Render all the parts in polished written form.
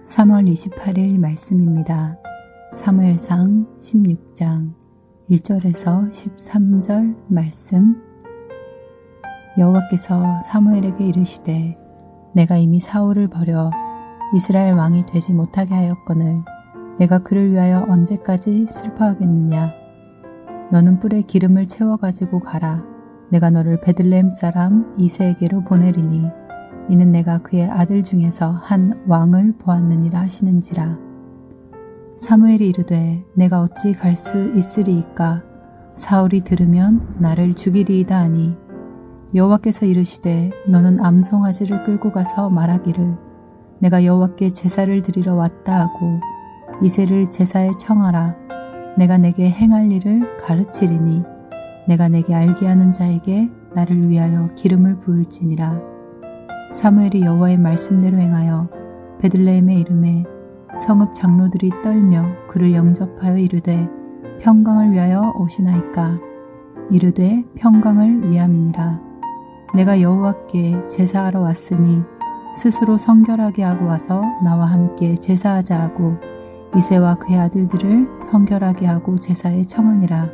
3월 28일 말씀입니다. 사무엘상 16장 1절에서 13절 말씀. 여호와께서 사무엘에게 이르시되 내가 이미 사울을 버려 이스라엘 왕이 되지 못하게 하였거늘 내가 그를 위하여 언제까지 슬퍼하겠느냐. 너는 뿔에 기름을 채워가지고 가라. 내가 너를 베들레헴 사람 이새에게로 보내리니 이는 내가 그의 아들 중에서 한 왕을 보았느니라 하시는지라. 사무엘이 이르되 내가 어찌 갈 수 있으리이까. 사울이 들으면 나를 죽이리이다 하니 여호와께서 이르시되 너는 암송아지를 끌고 가서 말하기를 내가 여호와께 제사를 드리러 왔다 하고 이새를 제사에 청하라. 내가 내게 행할 일을 가르치리니 내가 내게 알게 하는 자에게 나를 위하여 기름을 부을지니라. 사무엘이 여호와의 말씀대로 행하여 베들레헴에 이르매 성읍 장로들이 떨며 그를 영접하여 이르되 평강을 위하여 오시나이까. 이르되 평강을 위함이니라. 내가 여호와께 제사하러 왔으니 스스로 성결하게 하고 와서 나와 함께 제사하자 하고 이새와 그의 아들들을 성결하게 하고 제사에 청하니라.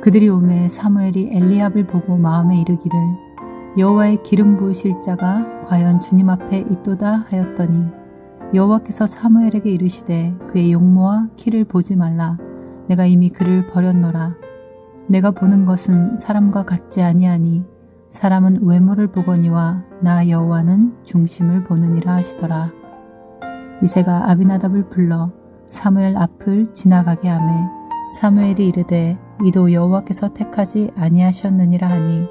그들이 오매 사무엘이 엘리압을 보고 마음에 이르기를 여호와의 기름 부으실 자가 과연 주님 앞에 있도다 하였더니 여호와께서 사무엘에게 이르시되 그의 용모와 키를 보지 말라. 내가 이미 그를 버렸노라. 내가 보는 것은 사람과 같지 아니하니 사람은 외모를 보거니와 나 여호와는 중심을 보느니라 하시더라. 이새가 아비나답을 불러 사무엘 앞을 지나가게 하매 사무엘이 이르되 이도 여호와께서 택하지 아니하셨느니라 하니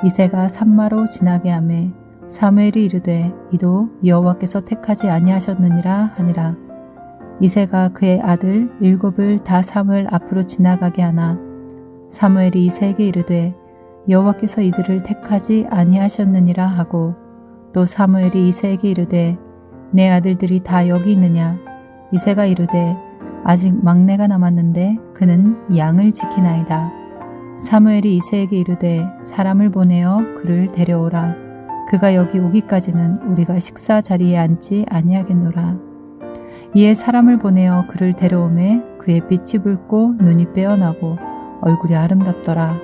이새가 산마로 지나게 하매 사무엘이 이르되 이도 여호와께서 택하지 아니하셨느니라 하니라. 이새가 그의 아들 7을 다 사무엘 앞으로 지나가게 하나 사무엘이 이새에게 이르되 여호와께서 이들을 택하지 아니하셨느니라 하고 또 사무엘이 이새에게 이르되 내 아들들이 다 여기 있느냐. 이새가 이르되 아직 막내가 남았는데 그는 양을 지키나이다. 사무엘이 이새에게 이르되 사람을 보내어 그를 데려오라. 그가 여기 오기까지는 우리가 식사 자리에 앉지 아니하겠노라. 이에 사람을 보내어 그를 데려오매 그의 빛이 붉고 눈이 빼어나고 얼굴이 아름답더라.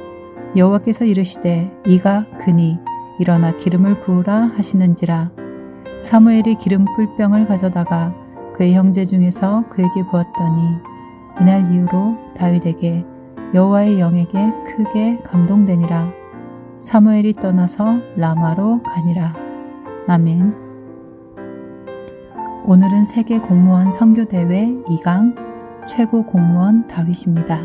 여호와께서 이르시되 이가 그니 일어나 기름을 부으라 하시는지라. 사무엘이 기름 풀병을 가져다가 그의 형제 중에서 그에게 부었더니 이날 이후로 다윗에게 여호와의 영에게 크게 감동되니라. 사무엘이 떠나서 라마로 가니라. 아멘. 오늘은 세계 공무원 선교대회 2강 최고 공무원 다윗입니다.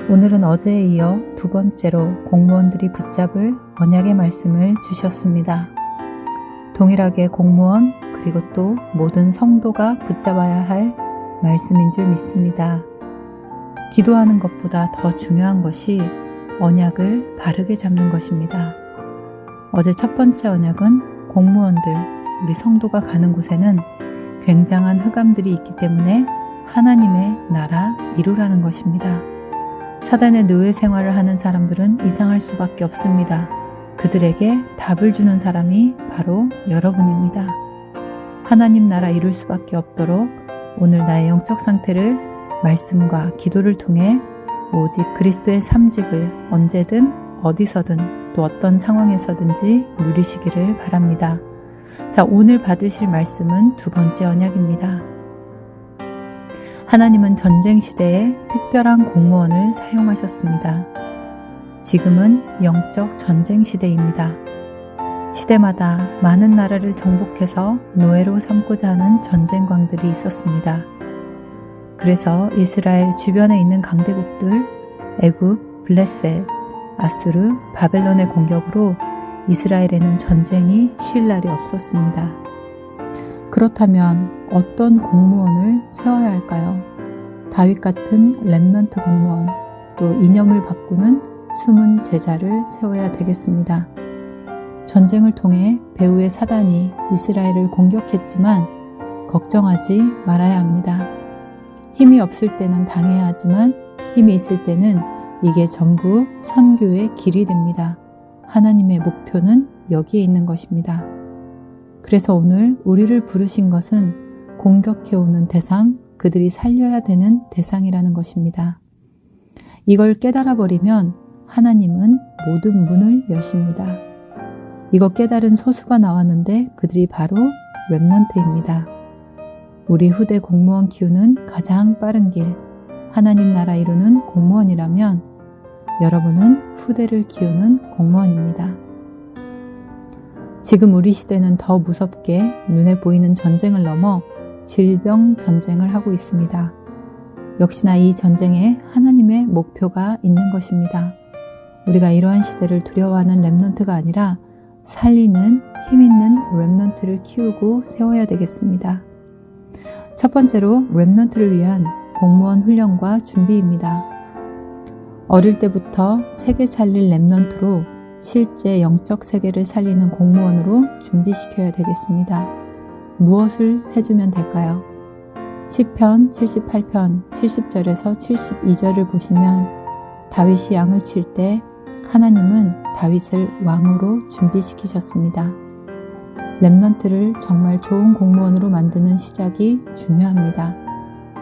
오늘은 어제에 이어 두 번째로 공무원들이 붙잡을 언약의 말씀을 주셨습니다. 동일하게 공무원 그리고 또 모든 성도가 붙잡아야 할 말씀인 줄 믿습니다. 기도하는 것보다 더 중요한 것이 언약을 바르게 잡는 것입니다. 어제 첫 번째 언약은 공무원들, 우리 성도가 가는 곳에는 굉장한 흑암들이 있기 때문에 하나님의 나라 이루라는 것입니다. 사단의 노예 생활을 하는 사람들은 이상할 수밖에 없습니다. 그들에게 답을 주는 사람이 바로 여러분입니다. 하나님 나라 이룰 수밖에 없도록 오늘 나의 영적 상태를 말씀과 기도를 통해 오직 그리스도의 삼직을 언제든 어디서든 또 어떤 상황에서든지 누리시기를 바랍니다. 자, 오늘 받으실 말씀은 두 번째 언약입니다. 하나님은 전쟁 시대에 특별한 공무원을 사용하셨습니다. 지금은 영적 전쟁 시대입니다. 시대마다 많은 나라를 정복해서 노예로 삼고자 하는 전쟁광들이 있었습니다. 그래서 이스라엘 주변에 있는 강대국들 애굽, 블레셋, 아수르, 바벨론의 공격으로 이스라엘에는 전쟁이 쉴 날이 없었습니다. 그렇다면 어떤 공무원을 세워야 할까요? 다윗 같은 렘넌트 공무원, 또 이념을 바꾸는 숨은 제자를 세워야 되겠습니다. 전쟁을 통해 배후의 사단이 이스라엘을 공격했지만 걱정하지 말아야 합니다. 힘이 없을 때는 당해야 하지만 힘이 있을 때는 이게 전부 선교의 길이 됩니다. 하나님의 목표는 여기에 있는 것입니다. 그래서 오늘 우리를 부르신 것은 공격해오는 대상, 그들이 살려야 되는 대상이라는 것입니다. 이걸 깨달아 버리면 하나님은 모든 문을 여십니다. 이거 깨달은 소수가 나왔는데 그들이 바로 렘넌트입니다. 우리 후대 공무원 키우는 가장 빠른 길, 하나님 나라 이루는 공무원이라면 여러분은 후대를 키우는 공무원입니다. 지금 우리 시대는 더 무섭게 눈에 보이는 전쟁을 넘어 질병 전쟁을 하고 있습니다. 역시나 이 전쟁에 하나님의 목표가 있는 것입니다. 우리가 이러한 시대를 두려워하는 렘넌트가 아니라 살리는 힘 있는 렘넌트를 키우고 세워야 되겠습니다. 첫 번째로 렘넌트를 위한 공무원 훈련과 준비입니다. 어릴 때부터 세계 살릴 렘넌트로 실제 영적 세계를 살리는 공무원으로 준비시켜야 되겠습니다. 무엇을 해주면 될까요? 시편 78편 70절에서 72절을 보시면 다윗이 양을 칠 때 하나님은 다윗을 왕으로 준비시키셨습니다. 렘넌트를 정말 좋은 공무원으로 만드는 시작이 중요합니다.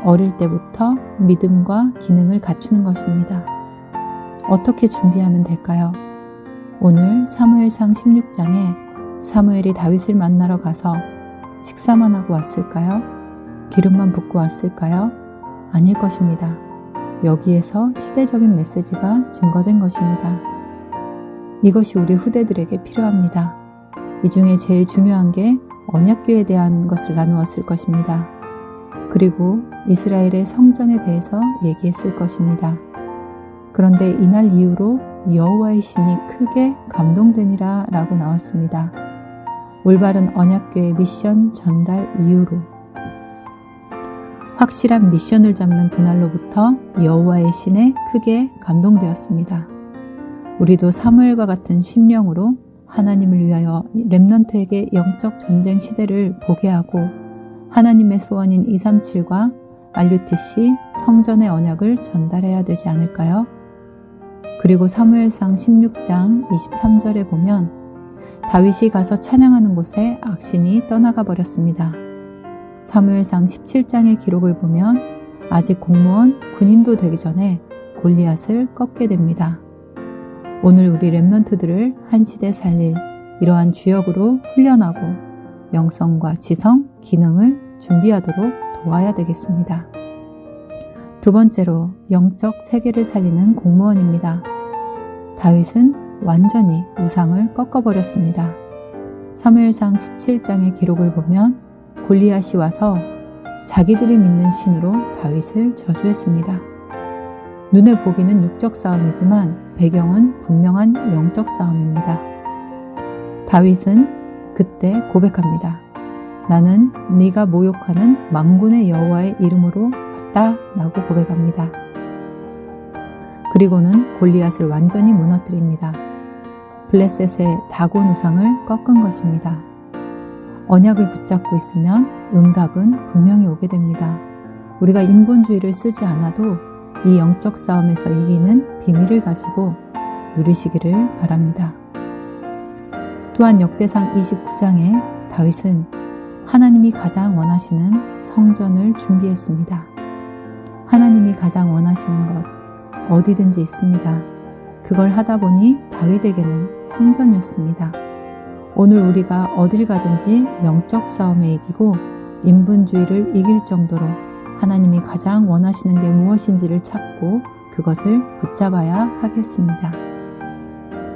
어릴 때부터 믿음과 기능을 갖추는 것입니다. 어떻게 준비하면 될까요? 오늘 사무엘상 16장에 사무엘이 다윗을 만나러 가서 식사만 하고 왔을까요? 기름만 붓고 왔을까요? 아닐 것입니다. 여기에서 시대적인 메시지가 증거된 것입니다. 이것이 우리 후대들에게 필요합니다. 이 중에 제일 중요한 게 언약궤에 대한 것을 나누었을 것입니다. 그리고 이스라엘의 성전에 대해서 얘기했을 것입니다. 그런데 이날 이후로 여호와의 신이 크게 감동되니라 라고 나왔습니다. 올바른 언약궤의 미션 전달 이후로 확실한 미션을 잡는 그날로부터 여호와의 신에 크게 감동되었습니다. 우리도 사무엘과 같은 심령으로 하나님을 위하여 렘넌트에게 영적 전쟁 시대를 보게 하고 하나님의 소원인 237과 RUTC 성전의 언약을 전달해야 되지 않을까요? 그리고 사무엘상 16장 23절에 보면 다윗이 가서 찬양하는 곳에 악신이 떠나가 버렸습니다. 사무엘상 17장의 기록을 보면 아직 공무원, 군인도 되기 전에 골리앗을 꺾게 됩니다. 오늘 우리 렘넌트들을 한 시대 살릴 이러한 주역으로 훈련하고 영성과 지성, 기능을 준비하도록 도와야 되겠습니다. 두 번째로 영적 세계를 살리는 공무원입니다. 다윗은 완전히 우상을 꺾어버렸습니다. 사무엘상 17장의 기록을 보면 골리앗이 와서 자기들이 믿는 신으로 다윗을 저주했습니다. 눈에 보기는 육적 싸움이지만 배경은 분명한 영적 싸움입니다. 다윗은 그때 고백합니다. 나는 네가 모욕하는 만군의 여호와의 이름으로 왔다 라고 고백합니다. 그리고는 골리앗을 완전히 무너뜨립니다. 블레셋의 다곤 우상을 꺾은 것입니다. 언약을 붙잡고 있으면 응답은 분명히 오게 됩니다. 우리가 인본주의를 쓰지 않아도 이 영적 싸움에서 이기는 비밀을 가지고 누리시기를 바랍니다. 또한 역대상 29장에 다윗은 하나님이 가장 원하시는 성전을 준비했습니다. 하나님이 가장 원하시는 것 어디든지 있습니다. 그걸 하다 보니 다윗에게는 성전이었습니다. 오늘 우리가 어딜 가든지 영적 싸움에 이기고 인본주의를 이길 정도로 하나님이 가장 원하시는 게 무엇인지를 찾고 그것을 붙잡아야 하겠습니다.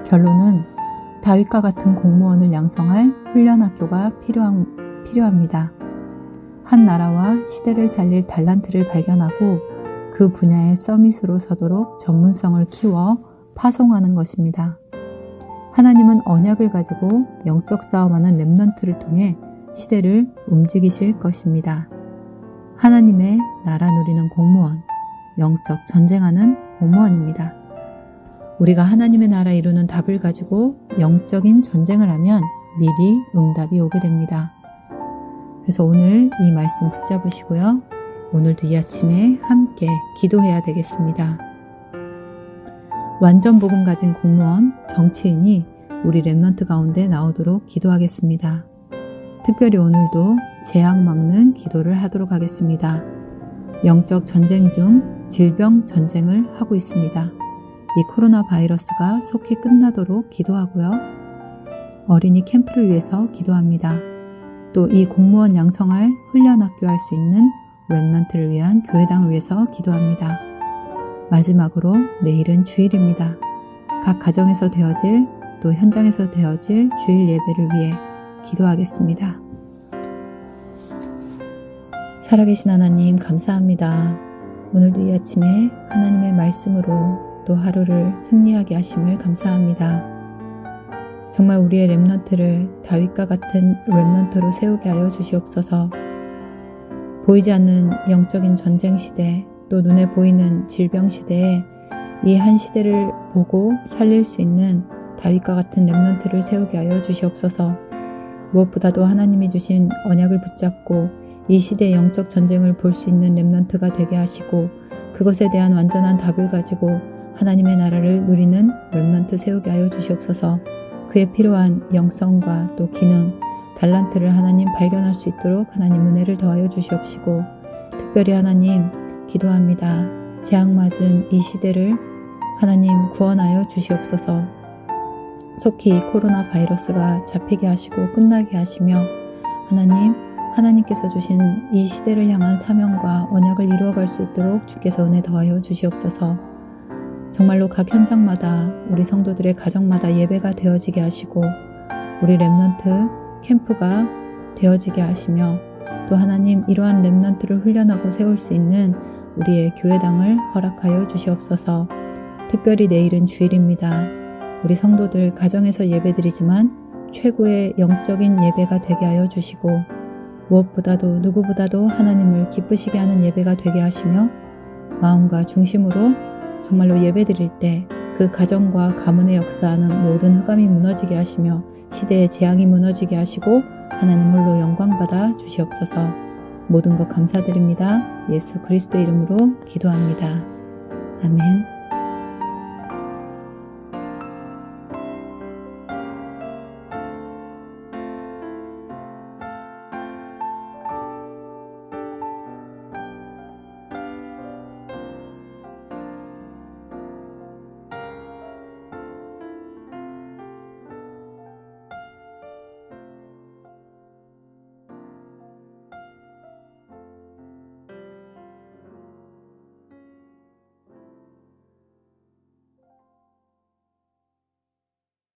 결론은 다윗과 같은 공무원을 양성할 훈련학교가 필요합니다. 한 나라와 시대를 살릴 달란트를 발견하고 그 분야의 서밋으로 서도록 전문성을 키워 파송하는 것입니다. 하나님은 언약을 가지고 영적 싸움하는 렘넌트를 통해 시대를 움직이실 것입니다. 하나님의 나라 누리는 공무원, 영적 전쟁하는 공무원입니다. 우리가 하나님의 나라 이루는 답을 가지고 영적인 전쟁을 하면 미리 응답이 오게 됩니다. 그래서 오늘 이 말씀 붙잡으시고요. 오늘도 이 아침에 함께 기도해야 되겠습니다. 완전 복음 가진 공무원, 정치인이 우리 렘넌트 가운데 나오도록 기도하겠습니다. 특별히 오늘도 재앙 막는 기도를 하도록 하겠습니다. 영적 전쟁 중 질병 전쟁을 하고 있습니다. 이 코로나 바이러스가 속히 끝나도록 기도하고요. 어린이 캠프를 위해서 기도합니다. 또 이 공무원 양성할 훈련학교 할 수 있는 렘넌트를 위한 교회당을 위해서 기도합니다. 마지막으로 내일은 주일입니다. 각 가정에서 되어질 또 현장에서 되어질 주일 예배를 위해 기도하겠습니다. 살아계신 하나님 감사합니다. 오늘도 이 아침에 하나님의 말씀으로 또 하루를 승리하게 하심을 감사합니다. 정말 우리의 렘넌트를 다윗과 같은 렘넌트로 세우게 하여 주시옵소서. 보이지 않는 영적인 전쟁 시대 또 눈에 보이는 질병 시대에 이 한 시대를 보고 살릴 수 있는 다윗과 같은 렘넌트를 세우게 하여 주시옵소서. 무엇보다도 하나님이 주신 언약을 붙잡고 이 시대의 영적 전쟁을 볼 수 있는 렘넌트가 되게 하시고 그것에 대한 완전한 답을 가지고 하나님의 나라를 누리는 렘넌트 세우게 하여 주시옵소서. 그에 필요한 영성과 또 기능, 달란트를 하나님 발견할 수 있도록 하나님 은혜를 더하여 주시옵시고 특별히 하나님 기도합니다. 재앙맞은 이 시대를 하나님 구원하여 주시옵소서. 속히 코로나 바이러스가 잡히게 하시고 끝나게 하시며 하나님께서 주신 이 시대를 향한 사명과 언약을 이루어갈 수 있도록 주께서 은혜 더하여 주시옵소서. 정말로 각 현장마다 우리 성도들의 가정마다 예배가 되어지게 하시고 우리 렘넌트 캠프가 되어지게 하시며 또 하나님 이러한 렘넌트를 훈련하고 세울 수 있는 우리의 교회당을 허락하여 주시옵소서. 특별히 내일은 주일입니다. 우리 성도들 가정에서 예배드리지만 최고의 영적인 예배가 되게 하여 주시고 무엇보다도 누구보다도 하나님을 기쁘시게 하는 예배가 되게 하시며 마음과 중심으로 정말로 예배드릴 때 그 가정과 가문의 역사하는 모든 흑암이 무너지게 하시며 시대의 재앙이 무너지게 하시고 하나님 홀로 영광받아 주시옵소서. 모든 것 감사드립니다. 예수 그리스도 이름으로 기도합니다. 아멘.